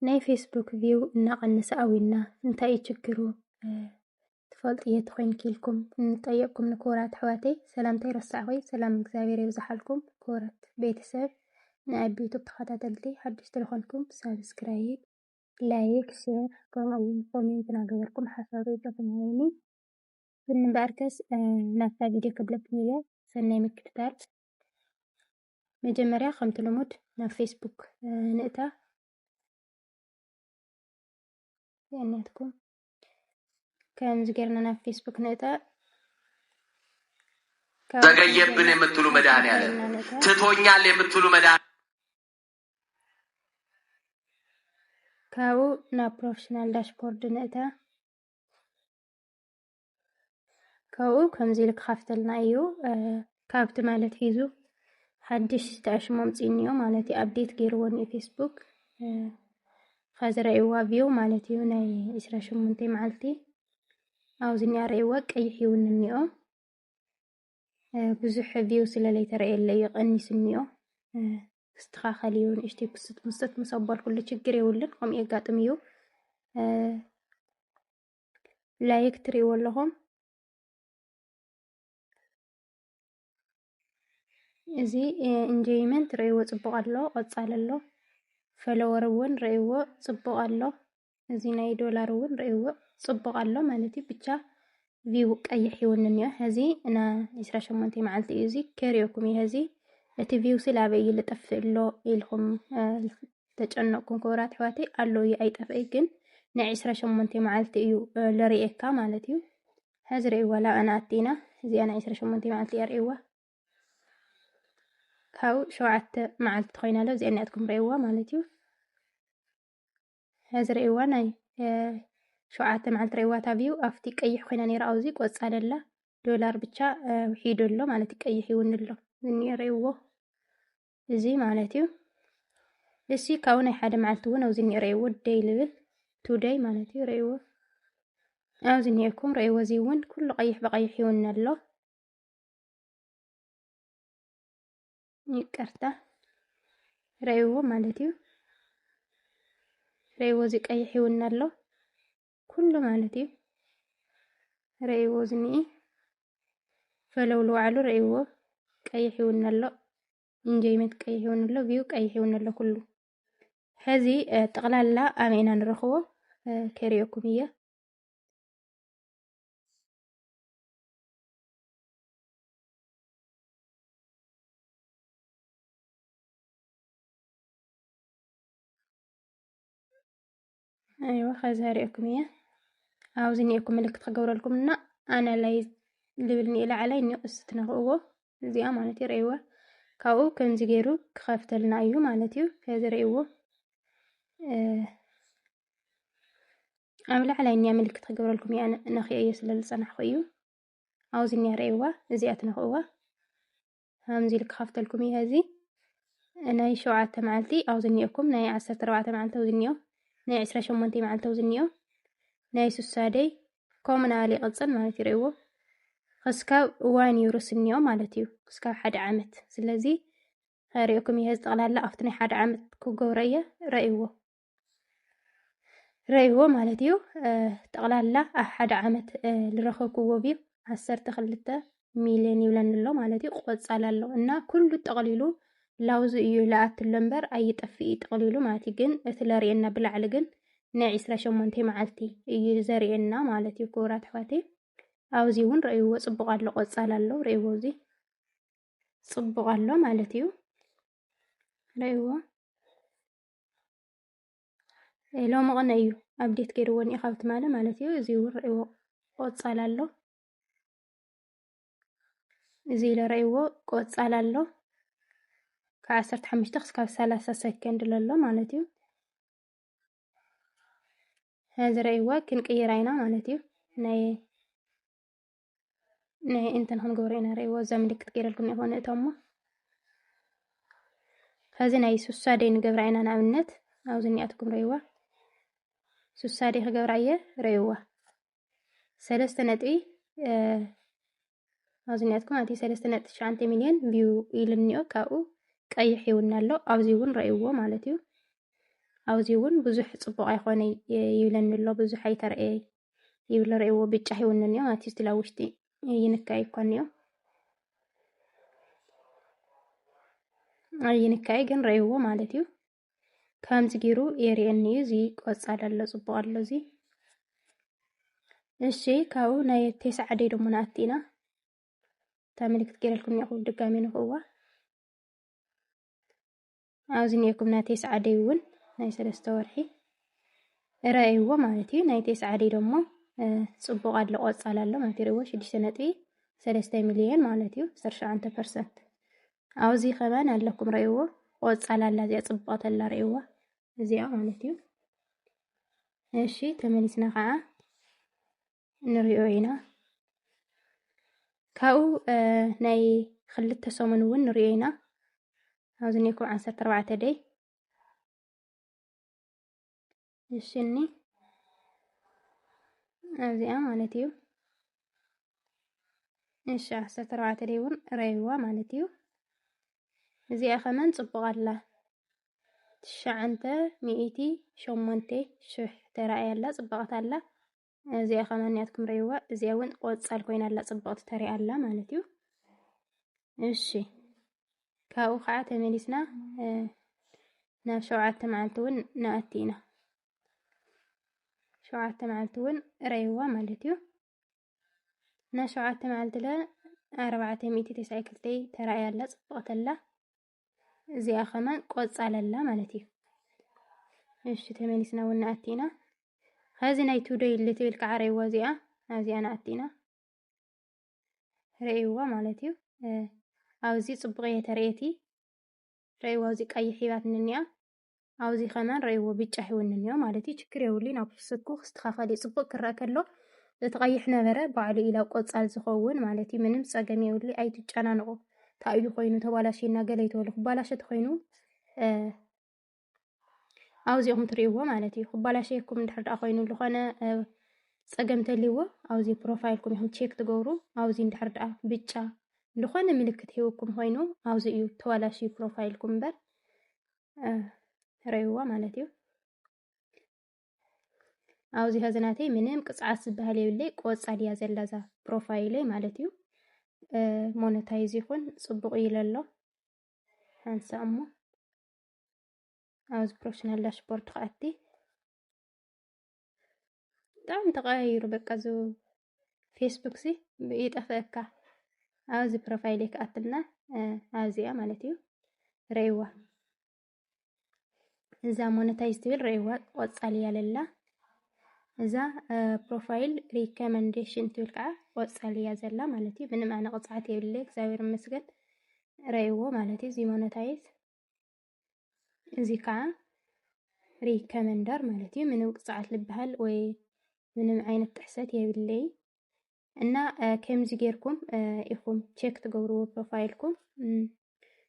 ናይ ፌስቡክ ቪው እናቐንሰ ኣዊና እንታይ ይችግሩ ትፈልጥ የትኾይን ኪልኩም እንጠየቅኩም ንክብራት ኣሕዋተይ ሰላምታይ ረሳዕኹይ ሰላም እግዚአብሔር ይብዛሓልኩም ክብራት ቤተሰብ ናይ ዩቱብ ተኸታተልቲ ሓድሽ ተለኾንኩም ሰብስክራይብ ላይክ ሼር ከምኡውን ኮሜንት እናገበርኩም ሓሳበይ ጠፍናይኒ ብንባርከስ ናብታ ቪድዮ ከብለኩም እየ ሰናይ ምክትታል መጀመርያ ከምቲ ልሙድ ናብ ፌስቡክ ንእታ ያናትኩም كم زجرنا في فيسبوك نتا ዘገየብን የምትሉ መድኃኒዓለም ትቶኛል የምትሉ መድኃኒዓለም ካው ና ፕሮፌሽናል ዳሽቦርድ ነታ ካው ከምዚ ልክ ካፍተልና እዩ ካብቲ ማለት ሒዙ ሓድሽ ተሽሞም ጽኒዮ ማለት አፕዴት ገይርዎን ፌስቡክ خزرعوا ቪው ማለት እዩ ናይ 28 መዓልቲ አውዝኛ ረይዋ ቀይሕውን እንዮ ብዙሕ ቪው ስለለይ ተረየለይ ቀኒስንዮ استخاخليون اشتي مست مصبر كل ችግር ይውልን ቆም ይጋጥም እዩ ላይክ ትሪ ወለهم እዚ ኢንጆይመንት ረይዎ ጽቡቅ አሎ ቆጻል አሎ ፈሎወር ውን ረይዎ ጽቡቅ አሎ እዚ ናይ ዶላር ውን ረይዎ ጽቡቅ አሎ ማለት ብቻ ቪው ቀይሕ ይውንንዮ እዚ እና 28 መዓልቲ እዚ ከሪዮኩም ይሄዚ እቲ ቪው ስላበይ ልጠፍሎ ኢልኩም ተጨነቅኩም ክብራት ሕዋቴ አሎ አይጠፍይ ግን ናይ 28 መዓልቲ እዩ ለሪኤካ ማለት እዩ ሕዝሪ ወላ አና አቲና እዚ አና 28 መዓልቲ ያርይዋ ካው 7 መዓልቲ ኮይናለ እዚ እናትኩም ረይዋ ማለት እዩ ሕዝሪ ዋናይ 7 መዓልቲ ረይዋ ታቢው አፍቲ ቀይሕ ኮይና ነራ አውዚ ቆጻለላ ዶላር ብቻ ሂዶሎ ማለት ቀይሕ ይውንሎ እኒ ረይዎ እዚ ማለት እዩ እሲ ካው ናይ ሓደ መዓልቲ ውን አውዚ ረይዎ ዴይ ልብል ቱዴይ ማለት እዩ ረይዎ አውዚ ኒኩም ረይዎ እዚ ውን ኩሉ ቀይሕ በቀይሕ ይውንሎ ይቅርታ ረይዎ ማለት እዩ ረይዎ እዚ ቀይሕ ይውንሎ ኩሉ ማለት እዩ ረይዎ ዝኒ ፈለውሉ ዋዕሉ ረይዎ ቀይሕ ይውንሎ ኢንጆይመንት ቀይሕ ይውንሎ ቪው ቀይሕ ይውንሎ ኩሉ ሕዚ ጠቅላላ አሜና ንረኽቦ ከሪዮኩም እየ ايوه خزاريكم ايه عاوزين يكون ملك تقول لكم ان انا لا لبلني الى علي اني استنغوا زي امانتي ريوه كاو كان زيرو خافتلنا ايو معناتيو كزريوه املا علي اني ملك تقول لكم يعني نخي يسلل صنح خيو عاوزين ريوه زياتنا هو همزي لك خافتلكم هذه انا شوعه معلتي عاوزين يكون ناي 14 معلتي وزنيو ናይ 28 መዓልቲ ውዝኒዮ ናይ ሱሳደይ ኮምናሊ ቅጽል ማለት ይረይዎ ክስካብ ዋን ዩሮስኒዮ ማለት እዩ ክስካብ ሓደ ዓመት ስለዚ ከሪዮኩም ይሄ ጠቅላላ አፍቲ ናይ ሓደ ዓመት ክገብረየ ረይዎ ማለት እዩ ጠቅላላ ኣብ ሓደ ዓመት ልረኸብክዎ ቪው 12 ሚልዮን ይብለንሎ ማለት እዩ ቆጻል ኣሎ እና ኩሉ ጠቅሊሉ ላውዝ እዩ ለአት ለምበር አይጠፍይ ጠቅሊሉ ማለት ግን እቲ ለሪኤና ብላዕሊ ግን ናይ 28 መዓልቲ እዩ ዘሪኤና ማለት እዩ ክብራት ሕዋቴ አውዚ ውን ረይዎ ጽቡቅ አሎ ቆጻል አሎ ረይዎ እዚ ጽቡቅ አሎ ማለት እዩ ረይዎ ሎም ቀነ እዩ አፕዴት ገይርዎን ይኻብት ማለት እዩ እዚ ውን ረይዎ ቆጻል አሎ እዚ ለረይዎ ቆጻል አሎ ከ15 እስከ 30 ሰከንድ ለሎ ማለት እዩ هذا ክንቅይር አይና ማለት እዩ ናይ እንተን ክንገብረና ረይዎ ዘምልክት ገይረልኩም ይሆነ እቶሞ ከዚ ናይ ሱሳደይ ንገብር አይና ናብነት አው ዝኒያትኩም ረይዋ ሱሳደይ ከገብራየ ረይዋ 3 ነጥቢ አው ዝኒያትኩም አቲ 3.9 ሚልዮን ቪው ኢልኒዮ ካኡ ቀይሕ ይውናሎ አብዚ ውን ረይዎ ማለት እዩ ኣውዚውን ብዙሕ ጽቡቕ ኣይኮነ ይብለኒ ኣሎ ብዙሕ ኣይተርአየ ይብል ርእይዎ ብጫ ይውንንዮ ማለት እዩ ስቲላ ውሽጢ ይንካይ እኮንዮ ኣይንካይ ግን ርእይዎ ማለት እዩ ከምዚ ገይሩ የርእየኒ እዩ እዚ ቆጻል ኣሎ ጽቡቕ ኣሎ እዚ እሺ ካብኡ ናይ ቴስዓደይ ደሞ ንኣቲና እታ ምልክት ገይረልኩም እኒኹ ድጋሚ ንኽእዋ ኣብዚ ኔኩም ናይ ቴስዓደይ እውን ናይ 3 ወርሒ ረአይዎ ማለት እዩ ናይ ቴስዓደይ ደሞ ጽቡቕ ኣሎ ቆጻል ኣሎ ማለት እዩ 6.3 ሚልዮን ማለት እዩ 19% ኣብዚ ኸባን ኣለኩም ረእይዎ ቆጻል ኣላ እዚኣ ጽቡቕት ኣላ ረእይዋ እዚኣ ማለት እዩ እሺ ተመሊስና ከዓ ንሪኦ ኢና ካብኡ ናይ ክልተ ሰሙን እውን ንሪኦ ኢና ኣብዚ ኔኩም 14 ደይ እሺኒ እዚኣ ማለት እዩ እሺ 14 ደይ እውን ረእይዋ ማለት እዩ እዚኣ ኸመን ጽቡቕ ኣላ 908,000 ተራእያ ኣላ ጽቡቕት ኣላ እዚኣ ኸመን ያትኩም ረእይዋ እዚኣ እውን ቆጻል ኮይና ኣላ ጽቡቕቲ ተሪኣ ኣላ ማለት እዩ እሺ ካብኡ ከዓ ተመሊስና ናብ 7 መዓልቲ እውን ንኣቲና 7 መዓልቲ እውን ረእይዋ ማለት እዩ ና 7 መዓልቲ ለ 492 ተራእያ ኣላ ጽቡቕት ኣላ እዚኣ ኸመን ቆጻል ኣላ ማለት እዩ እሺ ተመሊስና እውን ንኣቲና ከዚ ናይ ቱደይ ልትብል ከዓ ረእይዋ እዚኣ ንኣቲና ረእይዋ ማለት እዩ ኣብዚ ጽቡቕ እየ ተርእየቲ ረእይዋ እዚ ቀይሕ ሂባት እንኒኣ ኣብዚ ኸመን ረእይዎ ብጫ ይውንንዮ ማለት እዩ ችግር የብሉን ኣብ ክስኩ ክስተኻኸል ጽቡቕ ክረአ ከሎ እቲ ቀይሕ ነበረ ባዕሉ ኢላ ቆጻል ዝኸውን ማለት እዩ ምንም ፀገም የብሉ ኣይትጨናነቑ ታእዩ ኮይኑ ተባላሽና ገለ ይተወሉ ክባላሽ ተኾይኑ ኣውዚኦም ትርእይዎ ማለት እዩ ክባላሽየኩም እንድሕር ደኣ ኮይኑ ዝኾነ ፀገም ተልይዎ ኣውዚ ፕሮፋይልኩም ኢኹም ቼክ ትገብሩ ኣውዚ እንድሕር ደኣ ብጫ ዝኾነ ምልክት ሂብኩም ኮይኑ ኣውዚ እዩ ተባላሽ ፕሮፋይልኩም እምበር ረእይዋ ማለት እዩ ኣውዚ ኸዝናተይ ምንም ቅፅዓት ዝበሃል የብለይ ቆጻል እያ ዘላ እዛ ፕሮፋይለይ ማለት እዩ ሞኔታይዝ ይኹን ጽቡቕ ኢለ ኣሎ ሓንሳ እሞ ኣብዚ ፕሮፌሽናል ዳሽቦርድ ከኣቲ ብጣዕሚ ተቐያይሩ በቃ ዞ ፌስቡክ ሲ ይጠፍአካ ኣብዚ ፕሮፋይለይ ከኣትና ኣብዚኣ ማለት እዩ ረእይዋ እዛ ሞኔታይዝ ትብል ረእይዋ ቆጻል እያ ለላ እዛ ፕሮፋይል ሪኮመንዴሽን ትብል ከዓ ቆጻል እያ ዘላ ማለት እዩ ምንም ኣነ ቅፅዓት የብለይ እግዚአብሔር ይመስገን ረእይዎ ማለት እዩ እዚ ሞኔታይዝ እዚ ከዓ ሪኮመንደር ማለት እዩ ምንም ቅፅዓት ልበሃል ወይ ምንም ዓይነት ጥሕሰት የብለይ እና ከምዚ ጌርኩም ኢኹም ቼክ ትገብርዎ ፕሮፋይልኩም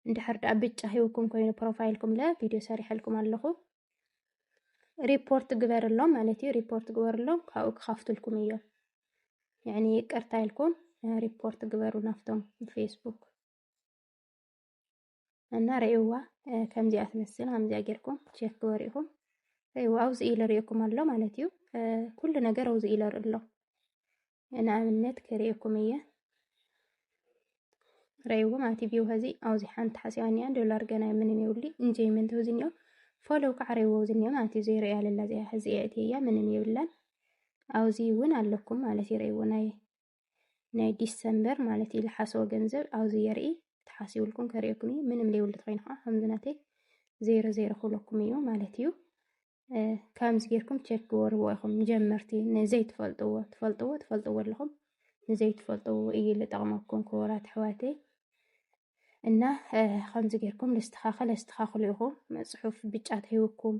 እንድሕር ደኣ ብጫ ሂብኩም ኮይኑ ፕሮፋይልኩም ለ ቪድዮ ሰሪሐልኩም ኣለኹ ሪፖርት ግበረሎም ማለት እዩ ሪፖርት ግበረሎም ካብኡ ክኻፍቱልኩም እዮም ያኒ ይቅርታ ኢልኩም ሪፖርት ግበሩ ናፍቶም ፌስቡክ እና ረእይዋ ከምዚኣ ትመስል ከምዚኣ ጌርኩም ቼክ ግበሩ ኢኹም ረእይዋ ኣብዚ ኢለ ሪእኩም ኣሎ ማለት እዩ ኩሉ ነገር ኣብዚ ኢለ ርኢ ኣሎ ንኣብነት ክሪእኩም እየ ረእይዎ ማለት እዩ ቪው ኸዚ ኣብዚ ሓንቲ ሓሲባንያ ዶላር ገና ምንም የብሉ ኢንጆይመንት ወዝኒኦ ፎሎው ከዓ ረእይዎ ዝኒኦ ማለት እዩ ዘይረእያ ለላ እዚኣ ሕዚ እያ ምንም የብላን ኣብዚ እውን ኣለኩም ማለት እዩ ረእይዎ ናይ ዲሰምበር ማለት እዩ ዝሓስቦ ገንዘብ ኣብዚ የርኢ ተሓሲቡልኩም ከሪእኩም እዩ ምንም ለይብሉ ተኾይኑ ከዓ ከምዝናተይ ዘይሮ ክብለኩም እዩ ማለት እዩ ከምዚ ጌርኩም ቼክ ግበርዎ ኢኹም ጀመርቲ ንዘይትፈልጥዎ ትፈልጥዎ ኣለኹም ንዘይትፈልጥዎ እዩ ዝጠቕመኩም ክቡራት ኣሕዋተይ እና ከምዚ ጌርኩም ለስተኻኽሉ ኢኹም ፅሑፍ ብጫ ተሂብኩም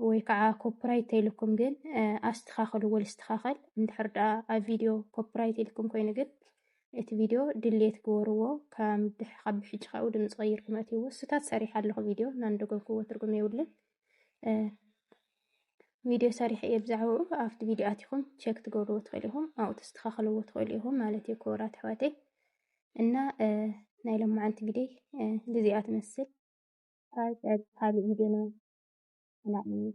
ወይ ከዓ ኮፒራይት ተይልኩም ግን ኣስተኻኽልዎ ልስተኻኸል እንድሕር ደኣ ኣብ ቪድዮ ኮፒራይት ኢልኩም ኮይኑ ግን እቲ ቪድዮ ድሌት ግበርዎ ካብ ሕጂ ካብኡ ድምፂ ቀይርኩም ኣትይዎ ስታት ሰሪሐ ኣለኹ ቪድዮ ናንደገምክዎ ትርጉም የብልን ቪድዮ ሰሪሐ እየ ብዛዕባኡ ኣብቲ ቪድዮ ኣትይኹም ቼክ ትገብርዎ ትኽእሉ ኢኹም ኣብኡ ተስተኻኽልዎ ትኽእሉ ኢኹም ማለት እዩ ክቡራት ኣሕዋተይ እና ናይ ሎማዓንቲ ግዜ ግዜኣ ትመስል ካልእ ቪድዮ ንዕኡ